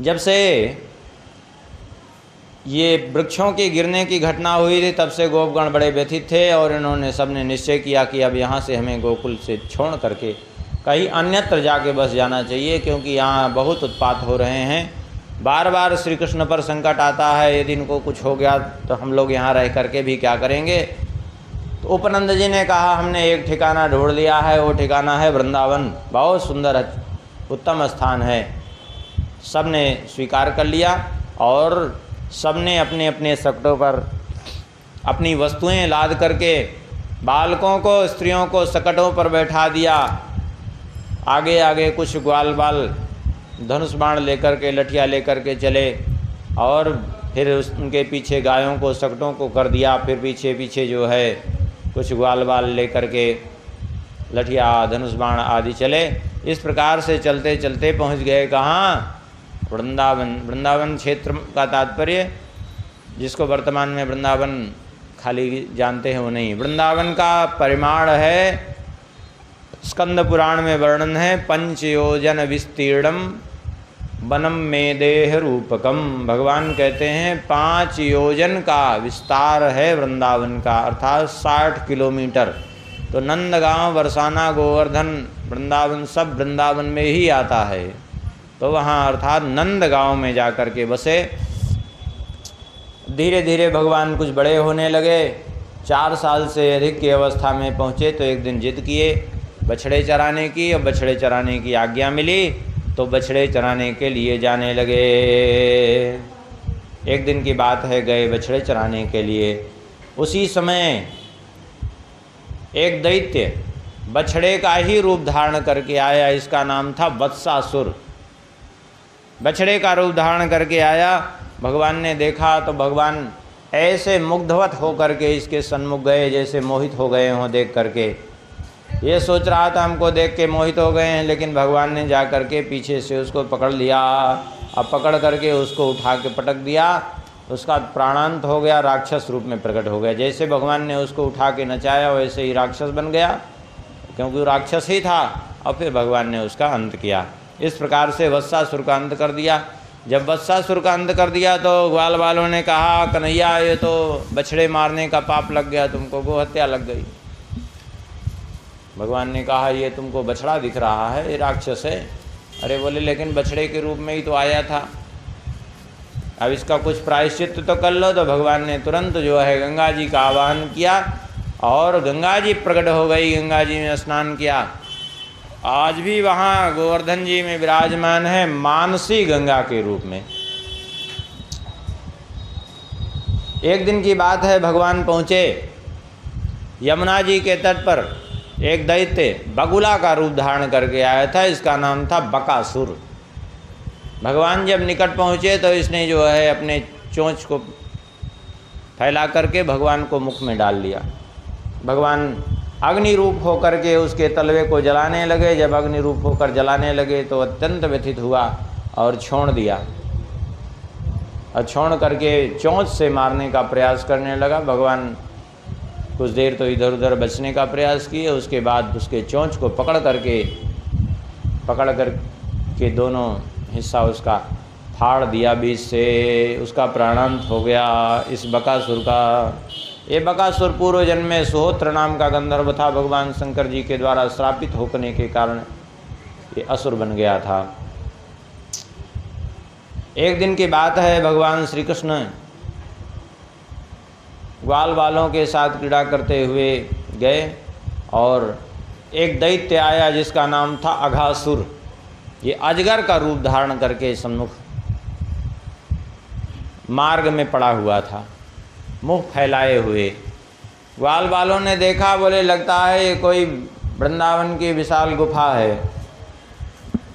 जब से ये वृक्षों के गिरने की घटना हुई थी तब से गोपगण बड़े व्यथित थे और इन्होंने सबने निश्चय किया कि अब यहाँ से हमें गोकुल से छोड़ करके कहीं अन्यत्र जाके बस जाना चाहिए, क्योंकि यहाँ बहुत उत्पात हो रहे हैं। बार बार श्री कृष्ण पर संकट आता है, यदि इनको कुछ हो गया तो हम लोग यहाँ रह करके भी क्या करेंगे। तो उपनंद जी ने कहा हमने एक ठिकाना ढूंढ लिया है, वो ठिकाना है वृंदावन, बहुत सुंदर उत्तम स्थान है। सब ने स्वीकार कर लिया और सब ने अपने अपने सकटों पर अपनी वस्तुएं लाद करके बालकों को स्त्रियों को सकटों पर बैठा दिया। आगे आगे कुछ ग्वाल बाल धनुष बाण लेकर के लठिया लेकर के चले और फिर उनके पीछे गायों को सकटों को कर दिया। फिर पीछे पीछे जो है कुछ ग्वाल बाल लेकर के लठिया धनुष बाण आदि चले। इस प्रकार से चलते चलते पहुंच गए कहाँ, वृंदावन। वृंदावन क्षेत्र का तात्पर्य जिसको वर्तमान में वृंदावन खाली जानते हैं वो नहीं, वृंदावन का परिमाण है, स्कंद पुराण में वर्णन है, 5 योजन विस्तीर्णम वनम में देह रूपकम। भगवान कहते हैं 5 योजन का विस्तार है वृंदावन का, अर्थात 60 किलोमीटर। तो नंदगांव, बरसाना, गोवर्धन, वृंदावन सब वृंदावन में ही आता है। तो वहाँ अर्थात नंदगांव में जा कर के बसे। धीरे धीरे भगवान कुछ बड़े होने लगे, 4 साल से अधिक की अवस्था में पहुँचे तो एक दिन जिद किए बछड़े चराने की, और बछड़े चराने की आज्ञा मिली तो बछड़े चराने के लिए जाने लगे। एक दिन की बात है, गए बछड़े चराने के लिए। उसी समय एक दैत्य बछड़े का ही रूप धारण करके आया, इसका नाम था वत्सासुर। बछड़े का रूप धारण करके आया। भगवान ने देखा तो भगवान ऐसे मुग्धवत हो करके इसके सन्मुख गए जैसे मोहित हो गए हों देख करके। ये सोच रहा था हमको देख के मोहित हो गए हैं, लेकिन भगवान ने जा करके पीछे से उसको पकड़ लिया। अब पकड़ करके उसको उठा के पटक दिया, उसका प्राणांत हो गया, राक्षस रूप में प्रकट हो गया। जैसे भगवान ने उसको उठा के नचाया वैसे ही राक्षस बन गया, क्योंकि वो राक्षस ही था। और फिर भगवान ने उसका अंत किया। इस प्रकार से वत्सासुर का अंत कर दिया। जब वत्सासुर का अंत कर दिया तो ग्वाल वालों ने कहा कन्हैया ये तो बछड़े मारने का पाप लग गया तुमको, गोहत्या लग गई। भगवान ने कहा ये तुमको बछड़ा दिख रहा है, ये राक्षस है। अरे बोले लेकिन बछड़े के रूप में ही तो आया था, अब इसका कुछ प्रायश्चित तो कर लो। तो भगवान ने तुरंत जो है गंगा जी का आवाहन किया और गंगा जी प्रकट हो गई। गंगा जी में स्नान किया। आज भी वहाँ गोवर्धन जी में विराजमान है मानसी गंगा के रूप में। एक दिन की बात है, भगवान पहुँचे यमुना जी के तट पर। एक दैत्य बगुला का रूप धारण करके आया था, इसका नाम था बकासुर। भगवान जब निकट पहुँचे तो इसने जो है अपने चोंच को फैला करके भगवान को मुख में डाल लिया। भगवान अग्नि रूप होकर के उसके तलवे को जलाने लगे। जब अग्नि रूप होकर जलाने लगे तो अत्यंत व्यथित हुआ और छोड़ दिया, और छोड़ करके चोंच से मारने का प्रयास करने लगा। भगवान कुछ देर तो इधर उधर बचने का प्रयास किए, उसके बाद उसके चोंच को पकड़ करके दोनों हिस्सा उसका फाड़ दिया बीच से, उसका प्राणांत हो गया इस बकासुर का। ये बकासुर पूर्व जन्म में सुहोत्र नाम का गंधर्व था। भगवान शंकर जी के द्वारा श्रापित होने के कारण ये असुर बन गया था। एक दिन की बात है, भगवान श्री कृष्ण ग्वाल बालों के साथ क्रीड़ा करते हुए गए और एक दैत्य आया जिसका नाम था अघासुर। ये अजगर का रूप धारण करके सम्मुख मार्ग में पड़ा हुआ था, मुंह फैलाए हुए। ग्वाल बालों ने देखा, बोले लगता है ये कोई वृंदावन की विशाल गुफा है,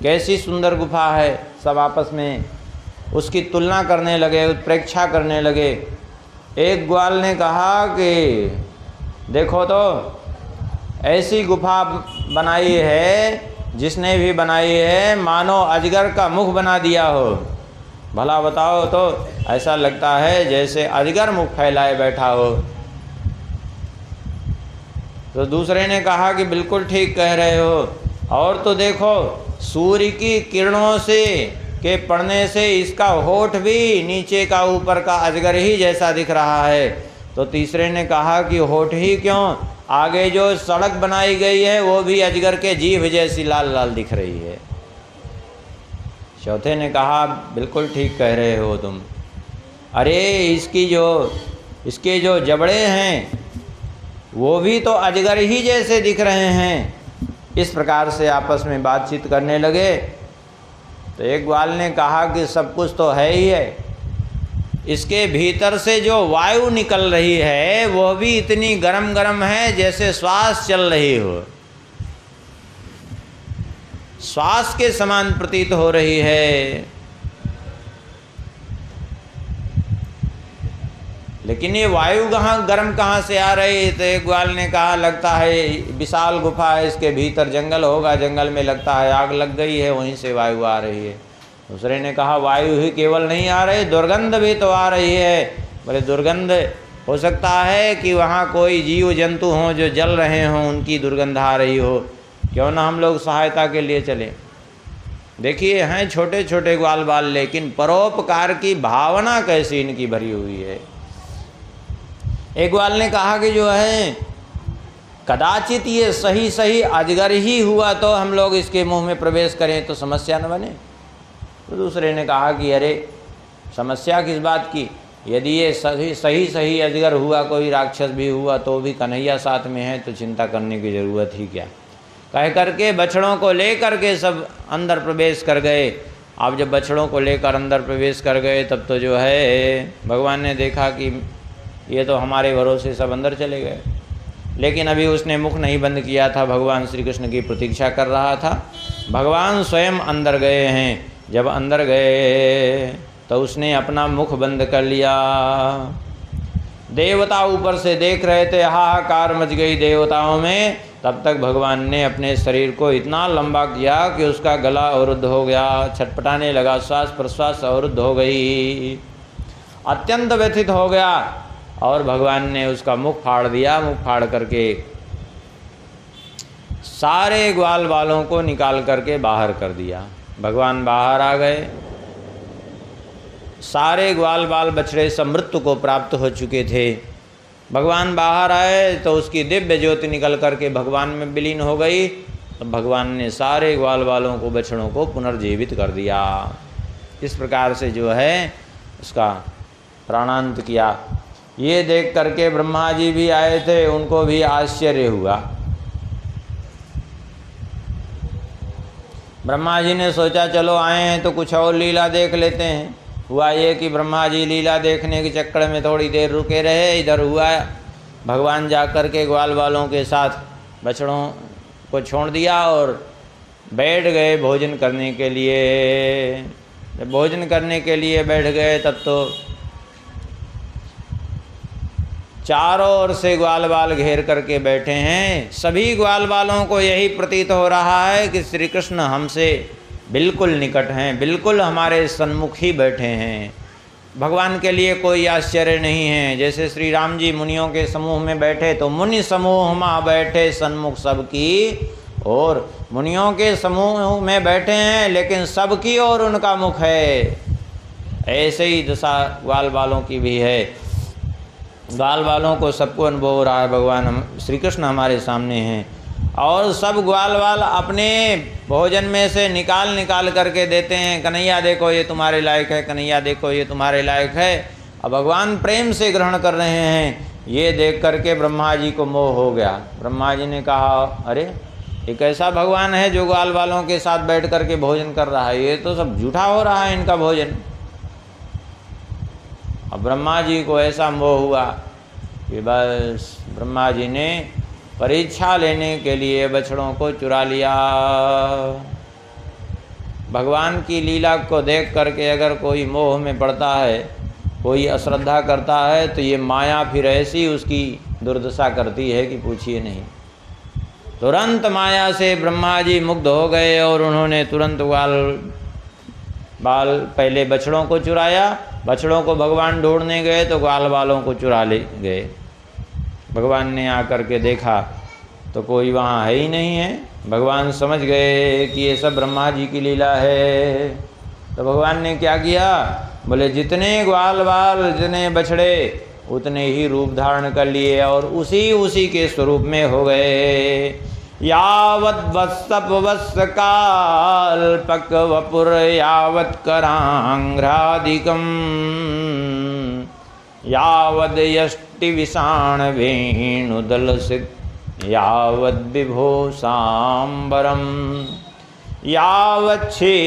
कैसी सुंदर गुफा है। सब आपस में उसकी तुलना करने लगे, उत्प्रेक्षा करने लगे। एक ग्वाल ने कहा कि देखो तो ऐसी गुफा बनाई है, जिसने भी बनाई है मानो अजगर का मुख बना दिया हो। भला बताओ तो ऐसा लगता है जैसे अजगर मुख फैलाए बैठा हो। तो दूसरे ने कहा कि बिल्कुल ठीक कह रहे हो, और तो देखो सूर्य की किरणों से कि पढ़ने से इसका होठ भी नीचे का ऊपर का अजगर ही जैसा दिख रहा है। तो तीसरे ने कहा कि होठ ही क्यों, आगे जो सड़क बनाई गई है वो भी अजगर के जीभ जैसी लाल लाल दिख रही है। चौथे ने कहा बिल्कुल ठीक कह रहे हो तुम, अरे इसके जो जबड़े हैं वो भी तो अजगर ही जैसे दिख रहे हैं। इस प्रकार से आपस में बातचीत करने लगे। तो एक ग्वाल ने कहा कि सब कुछ तो है ही है, इसके भीतर से जो वायु निकल रही है वो भी इतनी गरम गरम है जैसे श्वास चल रही हो, श्वास के समान प्रतीत हो रही है। लेकिन ये वायु गर्म कहाँ से आ रही है? तो एक ग्वाल ने कहा लगता है विशाल गुफा है, इसके भीतर जंगल होगा, जंगल में लगता है आग लग गई है, वहीं से वायु आ रही है। दूसरे ने कहा वायु ही केवल नहीं आ रही, दुर्गंध भी तो आ रही है। बोले दुर्गंध हो सकता है कि वहाँ कोई जीव जंतु हों जो जल रहे हों, उनकी दुर्गंध आ रही हो, क्यों ना हम लोग सहायता के लिए चलें। देखिए हैं छोटे छोटे ग्वाल बाल, लेकिन परोपकार की भावना कैसी इनकी भरी हुई है। एक ग्वाल ने कहा कि जो है कदाचित ये सही सही अजगर ही हुआ तो हम लोग इसके मुंह में प्रवेश करें तो समस्या न बने। तो दूसरे ने कहा कि अरे समस्या किस बात की, यदि ये सही अजगर हुआ, कोई राक्षस भी हुआ तो भी कन्हैया साथ में है, तो चिंता करने की ज़रूरत ही क्या। कह करके बछड़ों को लेकर के सब अंदर प्रवेश कर गए। अब जब बछड़ों को लेकर अंदर प्रवेश कर गए तब तो जो है भगवान ने देखा कि ये तो हमारे भरोसे सब अंदर चले गए। लेकिन अभी उसने मुख नहीं बंद किया था, भगवान श्री कृष्ण की प्रतीक्षा कर रहा था। भगवान स्वयं अंदर गए हैं। जब अंदर गए तो उसने अपना मुख बंद कर लिया। देवता ऊपर से देख रहे थे, हाहाकार मच गई देवताओं में। तब तक भगवान ने अपने शरीर को इतना लंबा किया कि उसका गला अवरुद्ध हो गया, छटपटाने लगा, श्वास प्रश्वास अवरुद्ध हो गई, अत्यंत व्यथित हो गया। और भगवान ने उसका मुख फाड़ दिया। मुख फाड़ करके सारे ग्वाल बालों को निकाल करके बाहर कर दिया। भगवान बाहर आ गए। सारे ग्वाल बाल बछड़े सब मृत्यु को प्राप्त हो चुके थे। भगवान बाहर आए तो उसकी दिव्य ज्योति निकल करके भगवान में विलीन हो गई। तो भगवान ने सारे ग्वाल बालों को, बछड़ों को पुनर्जीवित कर दिया। इस प्रकार से जो है उसका प्राणांत किया। ये देख करके ब्रह्मा जी भी आए थे, उनको भी आश्चर्य हुआ। ब्रह्मा जी ने सोचा चलो आए हैं तो कुछ और लीला देख लेते हैं। हुआ ये कि ब्रह्मा जी लीला देखने के चक्कर में थोड़ी देर रुके रहे। इधर हुआ भगवान जा कर के ग्वाल बालों के साथ बछड़ों को छोड़ दिया और बैठ गए भोजन करने के लिए। जब भोजन करने के लिए बैठ गए तब तो चारों ओर से ग्वाल बाल घेर करके बैठे हैं। सभी ग्वाल बालों को यही प्रतीत हो रहा है कि श्री कृष्ण हमसे बिल्कुल निकट हैं, बिल्कुल हमारे सन्मुख ही बैठे हैं। भगवान के लिए कोई आश्चर्य नहीं है। जैसे श्री राम जी मुनियों के समूह में बैठे तो मुनि समूह में बैठे सन्मुख सबकी, और मुनियों के समूह में बैठे हैं लेकिन सबकी ओर उनका मुख है। ऐसे ही दशा ग्वाल बालों की भी है। ग्वाल बालों को सबको अनुभव हो रहा है भगवान श्री कृष्ण हमारे सामने हैं, और सब ग्वाल बाल अपने भोजन में से निकाल करके देते हैं। कन्हैया देखो ये तुम्हारे लायक है, कन्हैया देखो ये तुम्हारे लायक है। अब भगवान प्रेम से ग्रहण कर रहे हैं। ये देख करके ब्रह्मा जी को मोह हो गया। ब्रह्मा जी ने कहा अरे एक ऐसा भगवान है जो ग्वाल बालों के साथ बैठ करके भोजन कर रहा है, ये तो सब झूठा हो रहा है इनका भोजन। अब ब्रह्मा जी को ऐसा मोह हुआ कि बस ब्रह्मा जी ने परीक्षा लेने के लिए बछड़ों को चुरा लिया। भगवान की लीला को देख करके अगर कोई मोह में पड़ता है, कोई अश्रद्धा करता है, तो ये माया फिर ऐसी उसकी दुर्दशा करती है कि पूछिए नहीं। तुरंत माया से ब्रह्मा जी मुग्ध हो गए और उन्होंने तुरंत बाल पहले बछड़ों को चुराया। बछड़ों को भगवान ढूंढने गए तो ग्वाल बालों को चुरा ले गए। भगवान ने आकर के देखा तो कोई वहाँ है ही नहीं है। भगवान समझ गए कि ये सब ब्रह्मा जी की लीला है। तो भगवान ने क्या किया, बोले जितने ग्वाल बाल जितने बछड़े उतने ही रूप धारण कर लिए और उसी के स्वरूप में हो गए। यावत वत्सप वत्स काल्पक वपुर यावत करांघ्रादिकम यावद यष्टि विषाण वेणुदल यावद विभो सांबरम यावच्छील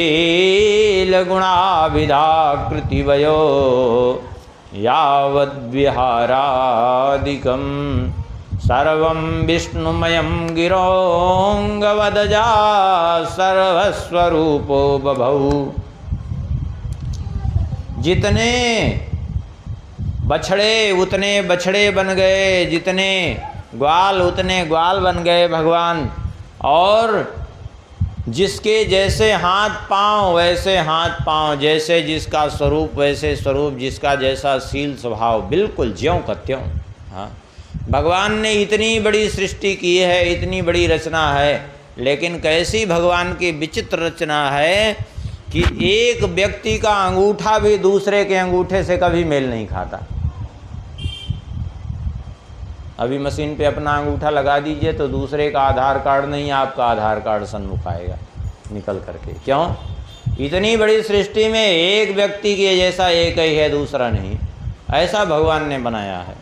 गुणाविधाकृति वयो यावद्विहारादिकं सर्वं विष्णुमयं गिरोऽङ्गवदजा सर्वस्वरूपो बभौ। जितने बछड़े उतने बछड़े बन गए, जितने ग्वाल उतने ग्वाल बन गए भगवान, और जिसके जैसे हाथ पांव वैसे हाथ पांव, जैसे जिसका स्वरूप वैसे स्वरूप, जिसका जैसा शील स्वभाव, बिल्कुल ज्यों का त्यों। हाँ, भगवान ने इतनी बड़ी सृष्टि की है, इतनी बड़ी रचना है, लेकिन कैसी भगवान की विचित्र रचना है कि एक व्यक्ति का अंगूठा भी दूसरे के अंगूठे से कभी मेल नहीं खाता। अभी मशीन पे अपना अंगूठा लगा दीजिए तो दूसरे का आधार कार्ड नहीं, आपका आधार कार्ड सन्मुख आएगा निकल करके। क्यों? इतनी बड़ी सृष्टि में एक व्यक्ति के जैसा एक ही है, दूसरा नहीं। ऐसा भगवान ने बनाया है।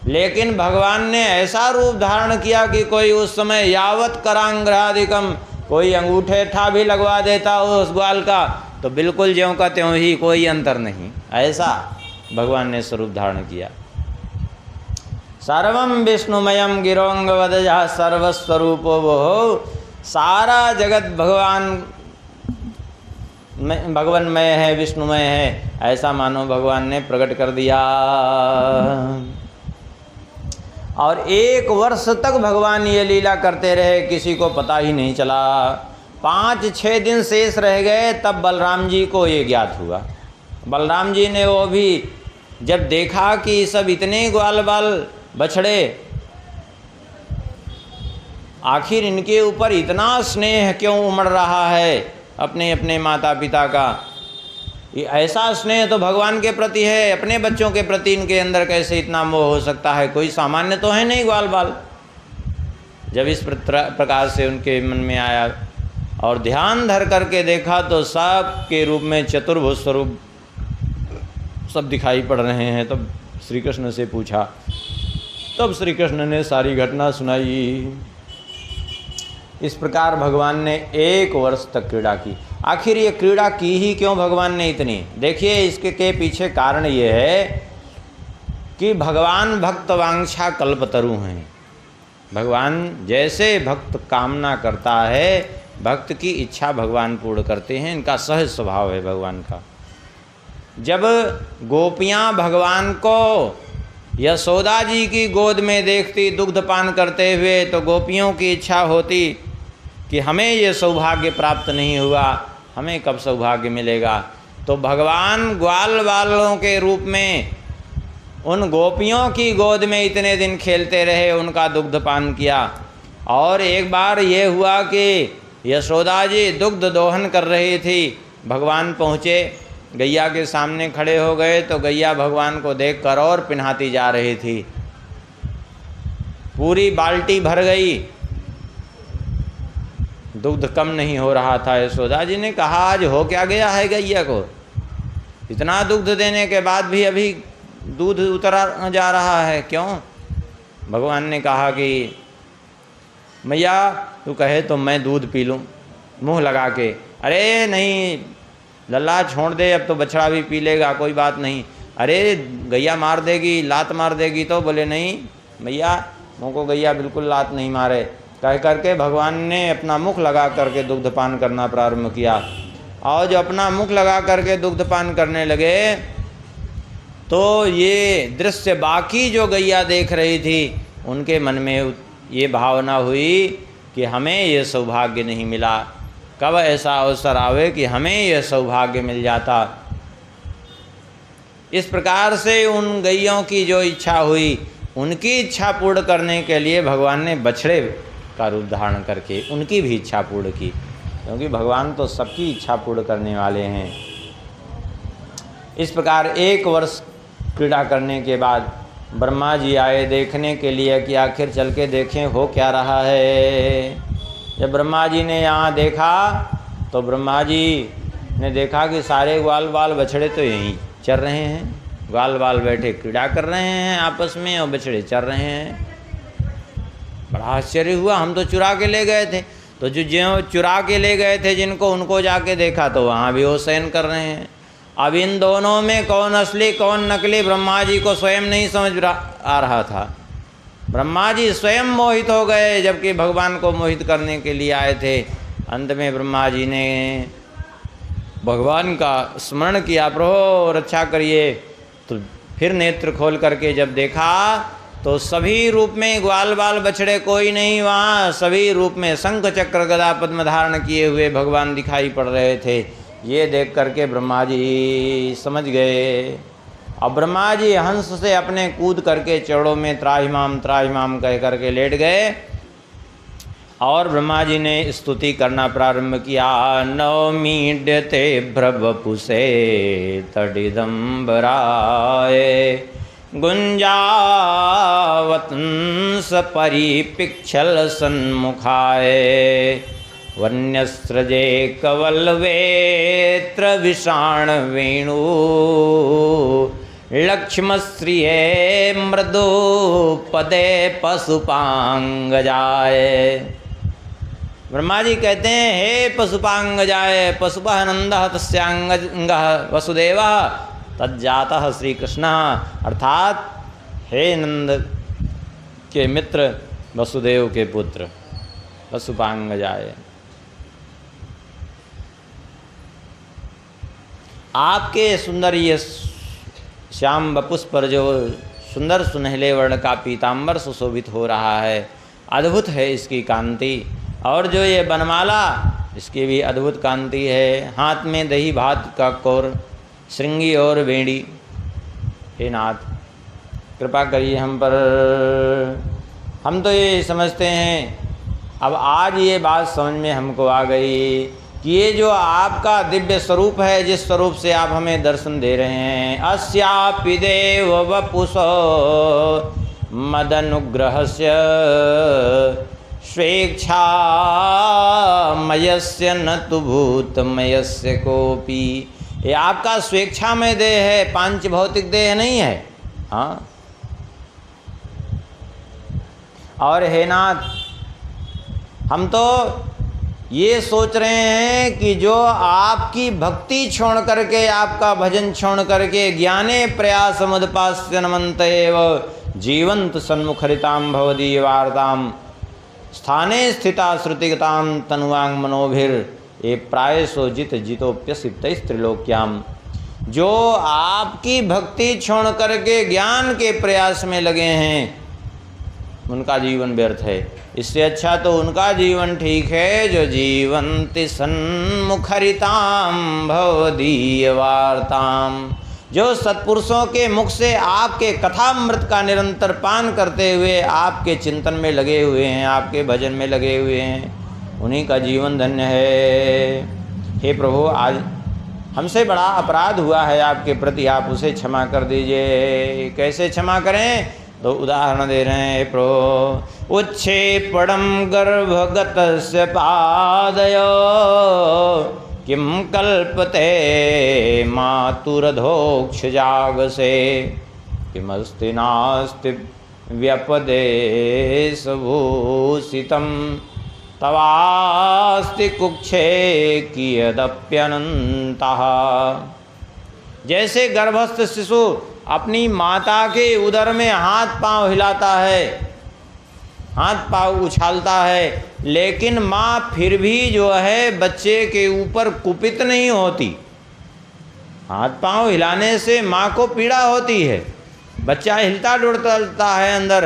लेकिन भगवान ने ऐसा रूप धारण किया कि कोई उस समय यावत करांग्रादिकम, कोई अंगूठे ठा भी लगवा देता उस ग्वाल का तो बिल्कुल ज्यों का त्यों ही, कोई अंतर नहीं। ऐसा भगवान ने स्वरूप धारण किया। सर्वम विष्णुमयम गिरोंगवदजा सर्वस्वरूपो वो, सारा जगत भगवानमय है, विष्णुमय है, ऐसा मानो भगवान ने प्रकट कर दिया। और 1 वर्ष तक भगवान ये लीला करते रहे, किसी को पता ही नहीं चला। 5-6 दिन शेष रह गए, तब बलराम जी को ये ज्ञात हुआ। बलराम जी ने वो भी जब देखा कि सब इतने ग्वाल बाल बछड़े, आखिर इनके ऊपर इतना स्नेह क्यों उमड़ रहा है अपने अपने माता पिता का। ये ऐसा स्नेह तो भगवान के प्रति है, अपने बच्चों के प्रति इनके अंदर कैसे इतना मोह हो सकता है? कोई सामान्य तो है नहीं ग्वाल बाल। जब इस प्रकार से उनके मन में आया और ध्यान धर करके देखा तो सब के रूप में चतुर्भुज स्वरूप सब दिखाई पड़ रहे हैं। तब श्री कृष्ण से पूछा, तब श्री कृष्ण ने सारी घटना सुनाई। इस प्रकार भगवान ने 1 वर्ष तक क्रीड़ा की। आखिर ये क्रीड़ा की ही क्यों भगवान ने इतनी? देखिए, इसके के पीछे कारण ये है कि भगवान भक्त वांछा कल्पतरु हैं। भगवान जैसे भक्त कामना करता है, भक्त की इच्छा भगवान पूर्ण करते हैं। इनका सहज स्वभाव है भगवान का। जब गोपियाँ भगवान को यशोदा जी की गोद में देखती दुग्धपान करते हुए, तो गोपियों की इच्छा होती कि हमें ये सौभाग्य प्राप्त नहीं हुआ, हमें कब सौभाग्य मिलेगा। तो भगवान ग्वाल बालों के रूप में उन गोपियों की गोद में इतने दिन खेलते रहे, उनका दुग्धपान किया। और एक बार ये हुआ कि यशोदा जी दुग्ध दोहन कर रही थी, भगवान पहुँचे, गैया के सामने खड़े हो गए तो गैया भगवान को देखकर और पिन्हाती जा रही थी। पूरी बाल्टी भर गई, दुग्ध कम नहीं हो रहा था। यशोदा जी ने कहा, आज हो क्या गया है गैया को? इतना दुग्ध देने के बाद भी अभी दूध उतरा जा रहा है, क्यों? भगवान ने कहा कि मैया तू कहे तो मैं दूध पी लूँ, मुँह लगा के। अरे नहीं लल्ला, छोड़ दे, अब तो बछड़ा भी पी लेगा, कोई बात नहीं। अरे गैया मार देगी, लात मार देगी। तो बोले नहीं भैया, मुझको गैया बिल्कुल लात नहीं मारे। कह करके भगवान ने अपना मुख लगा करके दुग्धपान करना प्रारंभ किया। और जो अपना मुख लगा करके दुग्धपान करने लगे तो ये दृश्य बाकी जो गैया देख रही थी, उनके मन में ये भावना हुई कि हमें ये सौभाग्य नहीं मिला, कब ऐसा अवसर आवे कि हमें यह सौभाग्य मिल जाता। इस प्रकार से उन गैयों की जो इच्छा हुई, उनकी इच्छा पूर्ण करने के लिए भगवान ने बछड़े का रूप धारण करके उनकी भी इच्छा पूर्ण की। क्योंकि भगवान तो सबकी इच्छा पूर्ण करने वाले हैं। इस प्रकार 1 वर्ष क्रीड़ा करने के बाद ब्रह्मा जी आए देखने के लिए कि आखिर चल के देखें हो क्या रहा है। जब ब्रह्मा जी ने यहाँ देखा तो ब्रह्मा जी ने देखा कि सारे ग्वाल बाल बछड़े तो यहीं चर रहे हैं। ग्वाल बाल बैठे क्रीड़ा कर रहे हैं आपस में और बछड़े चर रहे हैं। बड़ा आश्चर्य हुआ, हम तो चुरा के ले गए थे। तो जो चुरा के ले गए थे जिनको, उनको जाके देखा तो वहाँ भी वो शयन कर रहे हैं। अब इन दोनों में कौन असली कौन नकली ब्रह्मा जी को स्वयं नहीं समझ आ रहा था। ब्रह्मा जी स्वयं मोहित हो गए, जबकि भगवान को मोहित करने के लिए आए थे। अंत में ब्रह्मा जी ने भगवान का स्मरण किया, प्रभु रक्षा करिए। तो फिर नेत्र खोल करके जब देखा तो सभी रूप में ग्वाल बाल बछड़े कोई नहीं, वहाँ सभी रूप में शंख चक्र गदा पद्म धारण किए हुए भगवान दिखाई पड़ रहे थे। ये देख करके ब्रह्मा जी समझ गए। अब ब्रह्मा जी हंस से अपने कूद करके चरणों में त्राहिमाम त्राहिमाम कह करके लेट गए और ब्रह्मा जी ने स्तुति करना प्रारंभ किया। नवमीड्यते भ्रवपुषे तडिदम्बराय गुंजावतंस परिपिक्षल सन्मुखाय वन्यस्रजे कवल्वेत्र विषाण वेणु लक्ष्मश्रिये मृदु पदे पशुपांगजाय। ब्रह्मा जी कहते हैं, हे पशुपांगजाय पशुपः नंदः तस्यांगः वसुदेवः तज्जातः श्री कृष्ण। अर्थात हे नंद के मित्र वसुदेव के पुत्र पशुपांगजाय। आपके सुंदर ये श्याम बपुष पर जो सुंदर सुनहले वर्ण का पीताम्बर सुशोभित हो रहा है, अद्भुत है इसकी कांति। और जो ये बनमाला, इसकी भी अद्भुत कांति है। हाथ में दही भात का कौर, श्रृंगी और बेड़ी। हे नाथ कृपा करिए हम पर। हम तो ये समझते हैं, अब आज ये बात समझ में हमको आ गई कि ये जो आपका दिव्य स्वरूप है, जिस स्वरूप से आप हमें दर्शन दे रहे हैं, अस्यापि देव वपुषो मदनुग्रहस्य स्वेच्छामयस्य न तु भूतमयस्य कोपि। ये आपका स्वेच्छामय देह है, पांच भौतिक देह नहीं है। हाँ, और हे नाथ, हम तो ये सोच रहे हैं कि जो आपकी भक्ति छोड़ करके, आपका भजन छोड़ करके, ज्ञाने प्रयास मुदपास्य नमन्त एव जीवंत सन्मुखरिताम भवदीय वार्ताम स्थाने स्थिता श्रुतिगताम तनुवांग मनोभिर ये प्रायसो जित जितोप्यसितैस्त्रिलोक्याम। जो आपकी भक्ति छोड़ करके ज्ञान के प्रयास में लगे हैं, उनका जीवन व्यर्थ है। इससे अच्छा तो उनका जीवन ठीक है जो जीवंति सन्मुखरिताम भवदीय वार्ताम, जो सत्पुरुषों के मुख से आपके कथामृत का निरंतर पान करते हुए आपके चिंतन में लगे हुए हैं, आपके भजन में लगे हुए हैं, उन्हीं का जीवन धन्य है। हे प्रभु, आज हमसे बड़ा अपराध हुआ है आपके प्रति, आप उसे क्षमा कर दीजिए। कैसे क्षमा करें? तो उदाहरण दे रहे हैं प्रभु। उच्छेपणम गर्भगतस्य पादयो किम कल्पते मातुरधोक्षजागसे किमस्ति नास्ति व्यपदेशभूषितं तवास्ति कुक्षे कियदप्यनन्तः। जैसे गर्भस्थ शिशु अपनी माता के उदर में हाथ पांव हिलाता है, हाथ पांव उछालता है, लेकिन माँ फिर भी जो है बच्चे के ऊपर कुपित नहीं होती। हाथ पांव हिलाने से माँ को पीड़ा होती है, बच्चा हिलता डुलता है, अंदर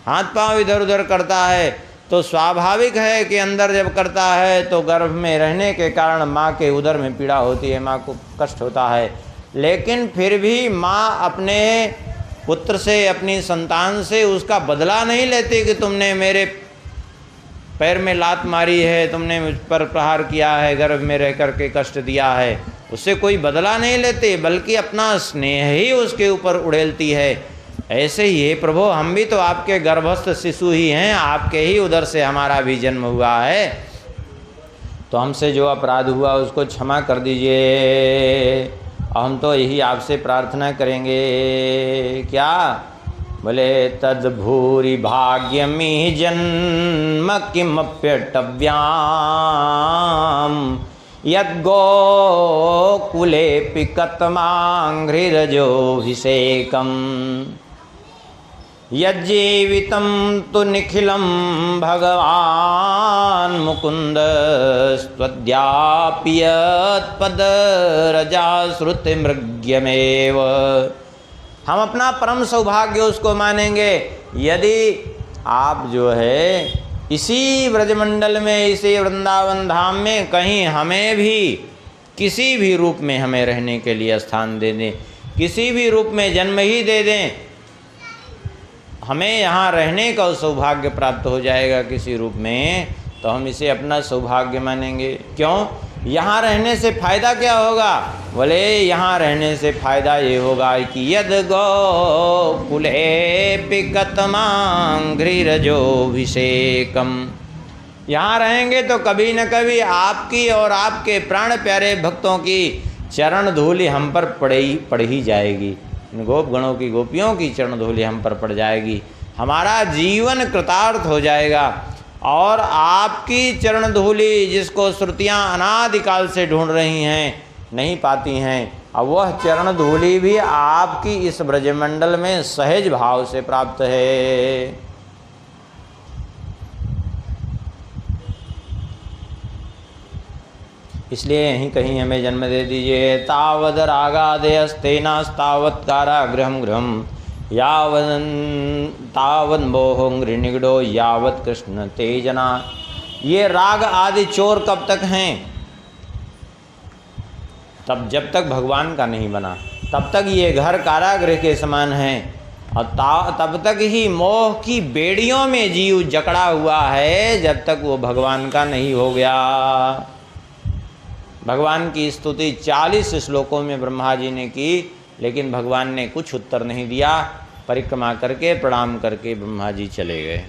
हाथ पांव इधर उधर करता है, तो स्वाभाविक है कि अंदर जब करता है तो गर्भ में रहने के कारण माँ के उदर में पीड़ा होती है, माँ को कष्ट होता है। लेकिन फिर भी माँ अपने पुत्र से, अपनी संतान से उसका बदला नहीं लेती कि तुमने मेरे पैर में लात मारी है, तुमने मुझ पर प्रहार किया है, गर्भ में रह कर के कष्ट दिया है, उससे कोई बदला नहीं लेते, बल्कि अपना स्नेह ही उसके ऊपर उड़ेलती है। ऐसे ही हे प्रभु, हम भी तो आपके गर्भस्थ शिशु ही हैं, आपके ही उदर से हमारा भी जन्म हुआ है, तो हमसे जो अपराध हुआ उसको क्षमा कर दीजिए। हम तो यही आपसे प्रार्थना करेंगे। क्या बोले? तद भूरि भाग्यमी जन्म किमप्यटव्याम यद्गोकुले पिकतमांघ्रिरजोभिषेकम् यज्जीवितं तु निखिलं भगवान् मुकुंद स्वद्यापि यत्पदरजाश्रुतिमृग्यमेव। हम अपना परम सौभाग्य उसको मानेंगे यदि आप जो है इसी ब्रजमंडल में, इसी वृंदावन धाम में कहीं हमें भी किसी भी रूप में हमें रहने के लिए स्थान दे दें, किसी भी रूप में जन्म ही दे दें, हमें यहाँ रहने का सौभाग्य प्राप्त हो जाएगा किसी रूप में, तो हम इसे अपना सौभाग्य मानेंगे। क्यों? यहाँ रहने से फायदा क्या होगा? बोले यहाँ रहने से फायदा ये होगा कि यद गोकुले पिकतमांघ्रिरजोभिषेकम, यहाँ रहेंगे तो कभी न कभी आपकी और आपके प्राण प्यारे भक्तों की चरण धूलि हम पर पड़ ही जाएगी। गोप गणों की, गोपियों की चरण धूलि हम पर पड़ जाएगी, हमारा जीवन कृतार्थ हो जाएगा। और आपकी चरण धूलि जिसको श्रुतियाँ अनादिकाल से ढूंढ रही हैं, नहीं पाती हैं, अब वह चरण धूलि भी आपकी इस ब्रजमंडल में सहज भाव से प्राप्त है। इसलिए यहीं कहीं हमें जन्म दे दीजिए। तावद रागादयस्तेनास्तावत् कारागृहं गृहं तावन् मोहंघ्रिनिगडो यावत् कृष्ण तेजना। ये राग आदि चोर कब तक हैं? तब जब तक भगवान का नहीं बना, तब तक ये घर कारागृह के समान हैं, और तब तक ही मोह की बेड़ियों में जीव जकड़ा हुआ है, जब तक वो भगवान का नहीं हो गया। भगवान की स्तुति 40 श्लोकों में ब्रह्मा जी ने की, लेकिन भगवान ने कुछ उत्तर नहीं दिया। परिक्रमा करके प्रणाम करके ब्रह्मा जी चले गए।